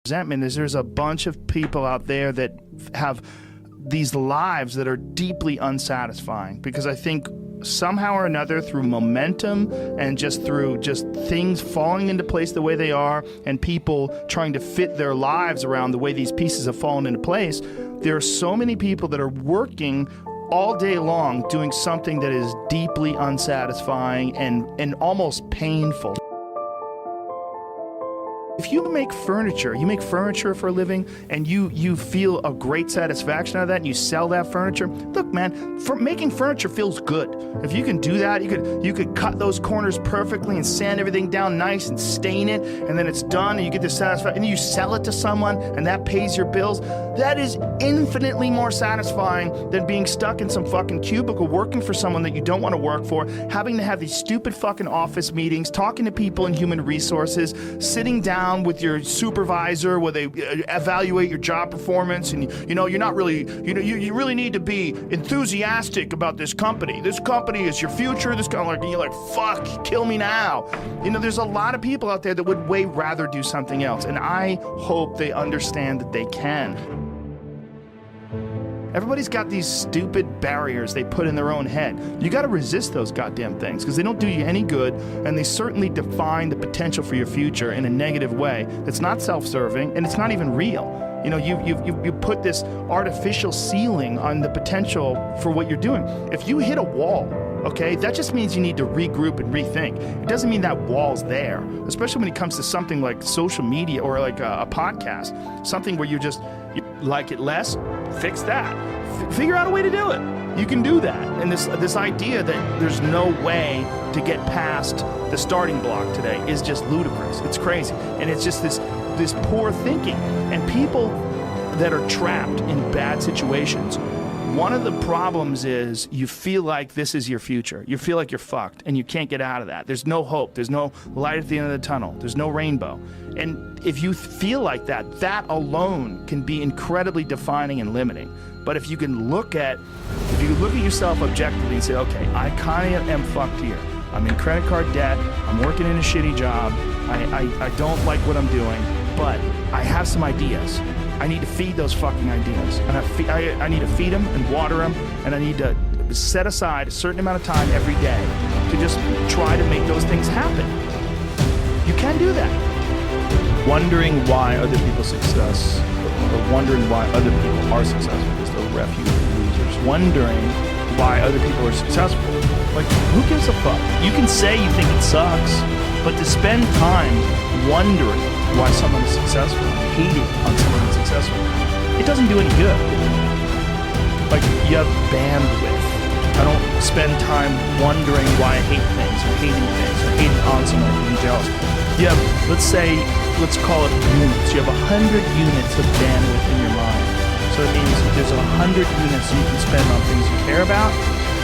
resentment is there's a bunch of people out there that have these lives that are deeply unsatisfying, because I think somehow or another, through momentum and just through things falling into place the way they are, and people trying to fit their lives around the way these pieces have fallen into place, there are so many people that are working all day long doing something that is deeply unsatisfying and almost painful. If you make furniture for a living, and you feel a great satisfaction out of that, and you sell that furniture, look, man, making furniture feels good. If you can do that, you could cut those corners perfectly and sand everything down nice and stain it, and then it's done, and you get the satisfaction, and you sell it to someone, and that pays your bills. That is infinitely more satisfying than being stuck in some fucking cubicle working for someone that you don't want to work for, having to have these stupid fucking office meetings, talking to people in human resources, sitting down with your supervisor where they evaluate your job performance, and you're not really, you really need to be enthusiastic about this company. This company is your future. This kind of you're like, fuck, kill me now. There's a lot of people out there that would way rather do something else, and I hope they understand that they can. Everybody's got these stupid barriers they put in their own head. You got to resist those goddamn things, because they don't do you any good, and they certainly define the potential for your future in a negative way that's not self-serving, and it's not even real. You put this artificial ceiling on the potential for what you're doing. If you hit a wall, okay, that just means you need to regroup and rethink. It doesn't mean that wall's there, especially when it comes to something like social media or like a podcast, something where you like it less, fix that. Figure out a way to do it. You can do that. And this idea that there's no way to get past the starting block today is just ludicrous. It's crazy. And it's just this poor thinking. And people that are trapped in bad situations, one of the problems is you feel like this is your future. You feel like you're fucked and you can't get out of that. There's no hope. There's no light at the end of the tunnel. There's no rainbow. And if you feel like that, that alone can be incredibly defining and limiting. But if you look at yourself objectively and say, okay, I kind of am fucked here. I'm in credit card debt. I'm working in a shitty job. I don't like what I'm doing, but I have some ideas. I need to feed those fucking ideas. And I need to feed them and water them, and I need to set aside a certain amount of time every day to just try to make those things happen. You can do that. Wondering why other people's success, or wondering why other people are successful, is the refuge of losers. Wondering why other people are successful. Like, who gives a fuck? You can say you think it sucks, but to spend time wondering why someone is successful, hating on someone who's successful, it doesn't do any good. Like, you have bandwidth. I don't spend time wondering why I hate things, or hating on someone, or being jealous. You have, let's call it units. You have 100 units of bandwidth in your mind. So it means there's 100 units you can spend on things you care about,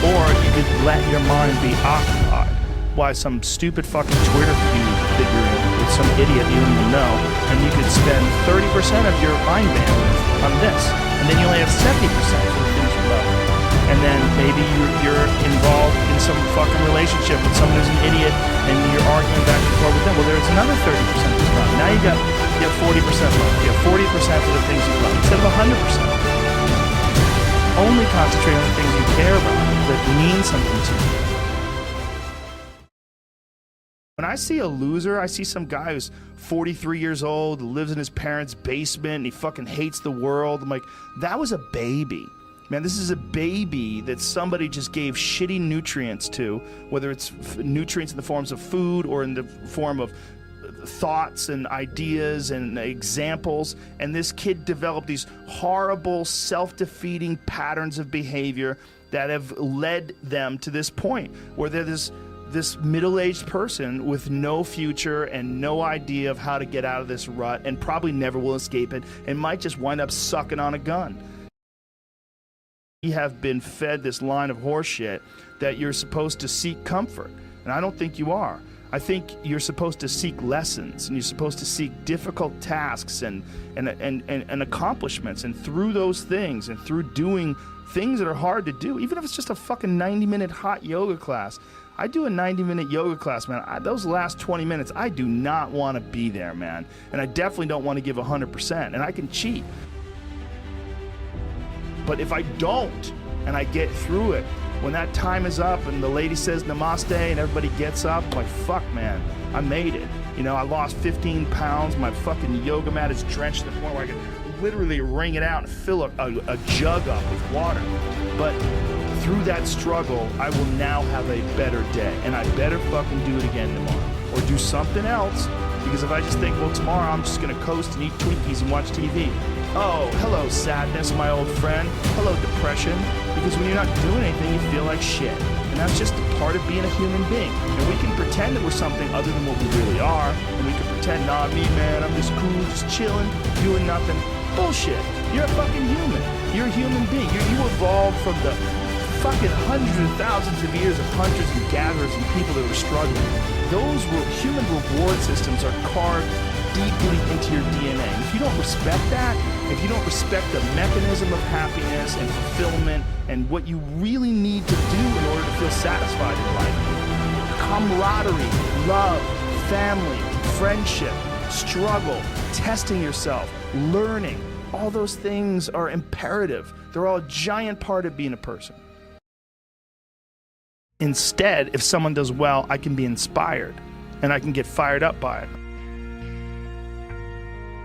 or you could let your mind be occupied by some stupid fucking Twitter feud that you're in with some idiot you don't even know, and you could spend 30% of your mind bandwidth on this, and then you only have 70% for the things you love. And then maybe you're involved in some fucking relationship with someone who's an idiot, and you're arguing back and forth with them. Well, there's another 30% that's gone. Now you have 40% left. You have 40% for the things you love instead of 100%. Only concentrate on the things you care about that mean something to you. When I see a loser, I see some guy who's 43 years old, lives in his parents' basement, and he fucking hates the world. I'm like, that was a baby. Man, this is a baby that somebody just gave shitty nutrients to, whether it's nutrients in the forms of food or in the form of thoughts and ideas and examples. And this kid developed these horrible, self-defeating patterns of behavior that have led them to this point where they're this middle-aged person with no future and no idea of how to get out of this rut, and probably never will escape it, and might just wind up sucking on a gun. We have been fed this line of horseshit that you're supposed to seek comfort, and I don't think you are. I think you're supposed to seek lessons, and you're supposed to seek difficult tasks and accomplishments, and through those things and through doing things that are hard to do, even if it's just a fucking 90-minute hot yoga class. I do a 90-minute yoga class, man. Those last 20 minutes, I do not want to be there, man. And I definitely don't want to give 100%, and I can cheat. But if I don't, and I get through it, when that time is up and the lady says namaste and everybody gets up, I'm like, fuck, man, I made it. You know, I lost 15 pounds. My fucking yoga mat is drenched to the point where I can literally wring it out and fill a jug up with water. But through that struggle, I will now have a better day, and I better fucking do it again tomorrow, or do something else. Because if I just think, well, tomorrow I'm just gonna coast and eat Twinkies and watch TV. Oh, hello, sadness, my old friend. Hello, depression. Because when you're not doing anything, you feel like shit. And that's just a part of being a human being. And we can pretend that we're something other than what we really are. And we can pretend, nah, me, man, I'm just cool, just chilling, doing nothing. Bullshit. You're a fucking human. You're a human being. You evolved from the fucking hundreds of thousands of years of hunters and gatherers and people that were struggling. Those human reward systems are carved deeply into your DNA. And if you don't respect that, if you don't respect the mechanism of happiness and fulfillment and what you really need to do in order to feel satisfied in life, camaraderie, love, family, friendship, struggle, testing yourself, learning, all those things are imperative. They're all a giant part of being a person. Instead, if someone does well, I can be inspired and I can get fired up by it.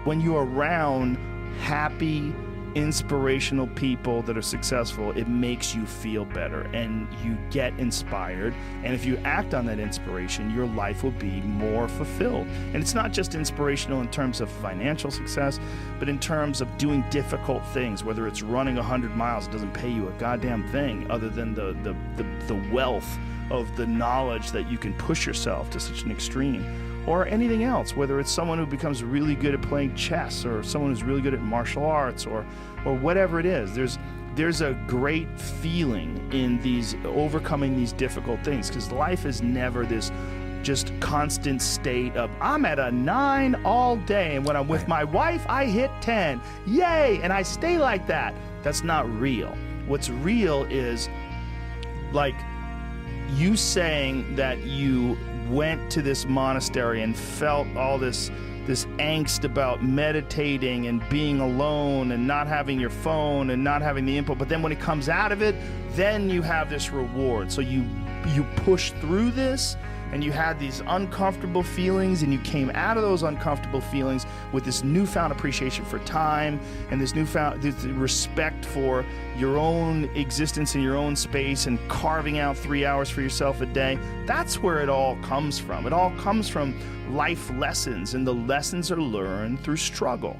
When you're around happy, inspirational people that are successful, it makes you feel better and you get inspired. And if you act on that inspiration, your life will be more fulfilled. And it's not just inspirational in terms of financial success, but in terms of doing difficult things, whether it's running 100 miles, it doesn't pay you a goddamn thing other than the wealth of the knowledge that you can push yourself to such an extreme. Or anything else, whether it's someone who becomes really good at playing chess or someone who's really good at martial arts or whatever it is. There's a great feeling in these overcoming these difficult things, because life is never this just constant state of I'm at a 9 all day, and when I'm with my wife I hit 10. Yay! And I stay like that. That's not real. What's real is like you saying that you went to this monastery and felt all this angst about meditating and being alone and not having your phone and not having the input, but then when it comes out of it, then you have this reward. So you push through this, and you had these uncomfortable feelings, and you came out of those uncomfortable feelings with this newfound appreciation for time and this newfound respect for your own existence in your own space and carving out 3 hours for yourself a day. That's where it all comes from. It all comes from life lessons, and the lessons are learned through struggle.